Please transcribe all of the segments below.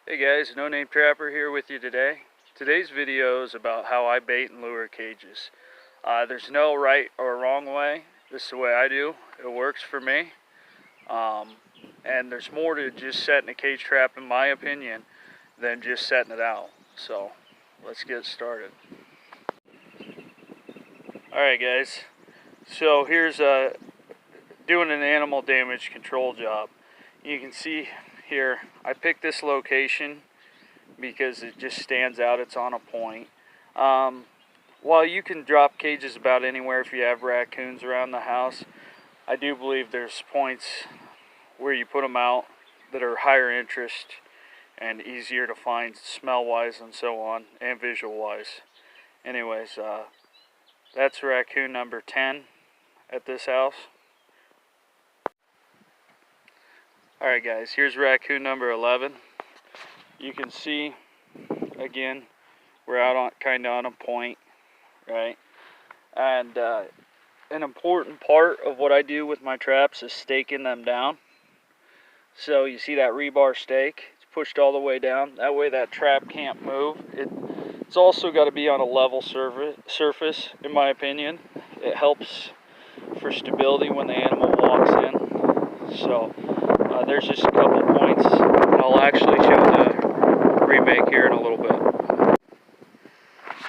Hey guys, No Name Trapper here with you today. Today's video is about how I bait and lure cages. There's no right or wrong way. This is the way I do. It works for me. And there's more to just setting a cage trap, in my opinion, than just setting it out. So let's get started. Alright guys, so here's doing an animal damage control job. You can see here, I picked this location because it just stands out. It's on a point. While you can drop cages about anywhere if you have raccoons around the house, I do believe there's points where you put them out that are higher interest and easier to find smell-wise and so on, and visual-wise. Anyways, that's raccoon number 10 at this house. Alright guys, here's raccoon number 11. You can see, again, we're out on kind of on a point, right? And an important part of what I do with my traps is staking them down. So you see that rebar stake, it's pushed all the way down. That way that trap can't move. It's also got to be on a level surface, in my opinion. It helps for stability when the animal walks in. So there's just a couple points, and I'll actually show the remake here in a little bit.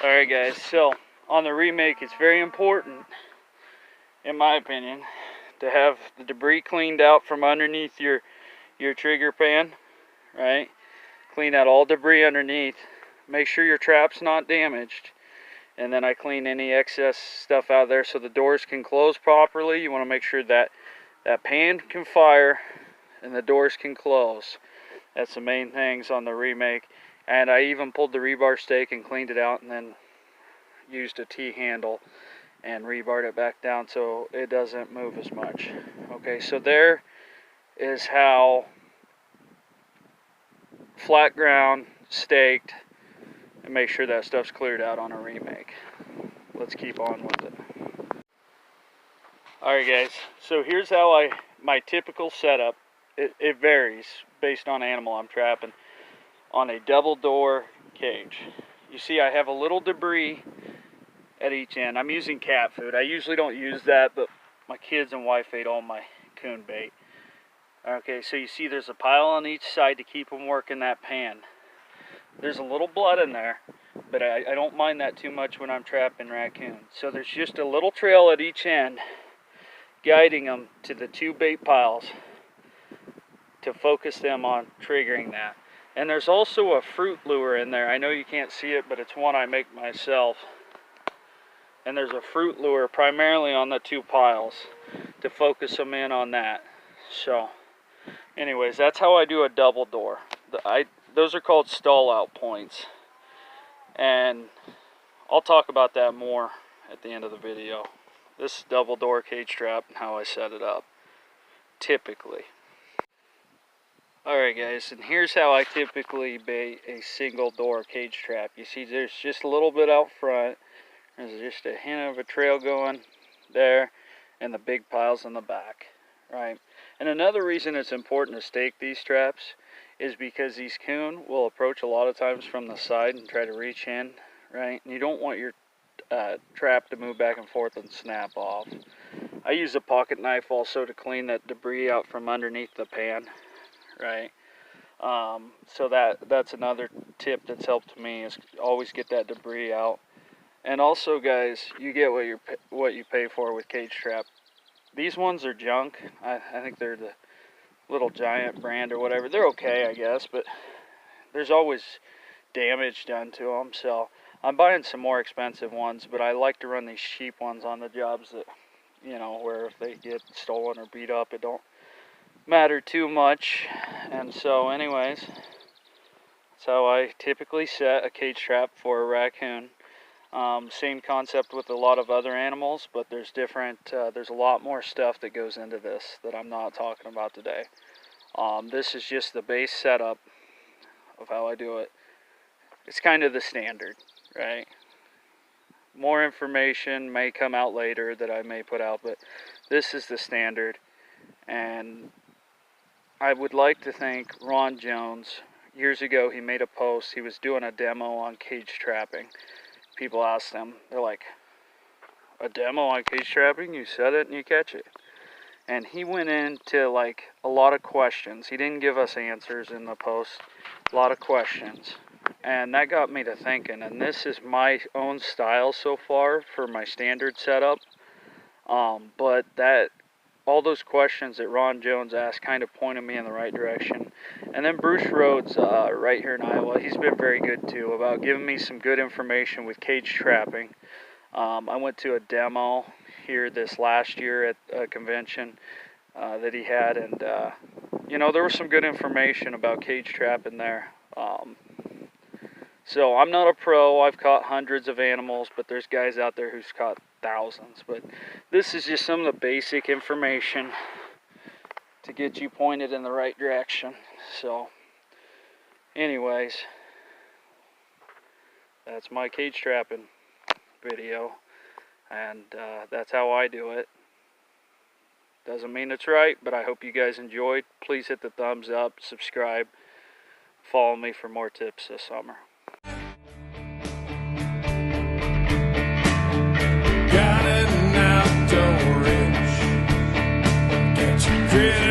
Alright guys, so on the remake, it's very important, in my opinion, to have the debris cleaned out from underneath your trigger pan, right? Clean out all debris underneath. Make sure your trap's not damaged. And then I clean any excess stuff out there so the doors can close properly. You want to make sure that that pan can fire and the doors can close. That's the main things on the remake. And I even pulled the rebar stake and cleaned it out and then used a T-handle and rebarred it back down so it doesn't move as much. Okay, so there is how flat ground, staked, and make sure that stuff's cleared out on a remake. Let's keep on with it. Alright guys, so here's how my typical setup. It varies based on animal I'm trapping. On a double door cage, you see I have a little debris at each end. I'm using cat food. I usually don't use that, but my kids and wife ate all my coon bait. Okay, so you see there's a pile on each side to keep them working that pan. There's a little blood in there, but I don't mind that too much when I'm trapping raccoons. So there's just a little trail at each end guiding them to the two bait piles to focus them on triggering that. And there's also a fruit lure in there. I know you can't see it, but it's one I make myself. And there's a fruit lure primarily on the two piles to focus them in on that. So anyways, that's how I do a double door. Those are called stall out points. And I'll talk about that more at the end of the video. This is double door cage trap and how I set it up, typically. Alright guys, and here's how I typically bait a single door cage trap. You see there's just a little bit out front. There's just a hint of a trail going there, and the big piles in the back, right? And another reason it's important to stake these traps is because these coon will approach a lot of times from the side and try to reach in, right? And you don't want your trap to move back and forth and snap off. I use a pocket knife also to clean that debris out from underneath the pan, right? So that's another tip that's helped me, is always get that debris out. And also guys, you get what you pay for with cage trap. These ones are junk. I think they're the Little Giant brand or whatever. They're okay, I guess, but there's always damage done to them. So I'm buying some more expensive ones, but I like to run these cheap ones on the jobs that, you know, where if they get stolen or beat up, it don't matter too much. And so anyways, that's how I typically set a cage trap for a raccoon. Same concept with a lot of other animals, but there's a lot more stuff that goes into this that I'm not talking about today. This is just the base setup of how I do it. It's kind of the standard, right? More information may come out later that I may put out, but this is the standard. And I would like to thank Ron Jones years ago he made a post. He was doing a demo on cage trapping. People asked him, they're like, a demo on cage trapping? You set it and you catch it. And he went into like a lot of questions. He didn't give us answers in the post. A lot of questions. And that got me to thinking, and this is my own style so far for my standard setup. But that all those questions that Ron Jones asked kind of pointed me in the right direction. And then Bruce Rhodes, right here in Iowa, he's been very good too about giving me some good information with cage trapping. I went to a demo here this last year at a convention that he had, and you know, there was some good information about cage trapping there. So I'm not a pro. I've caught hundreds of animals, but there's guys out there who's caught thousands. But this is just some of the basic information to get you pointed in the right direction. So anyways, that's my cage trapping video, and that's how I do it. Doesn't mean it's right, but I hope you guys enjoyed. Please hit the thumbs up, subscribe, follow me for more tips this summer. Got an outdoor itch, get you grit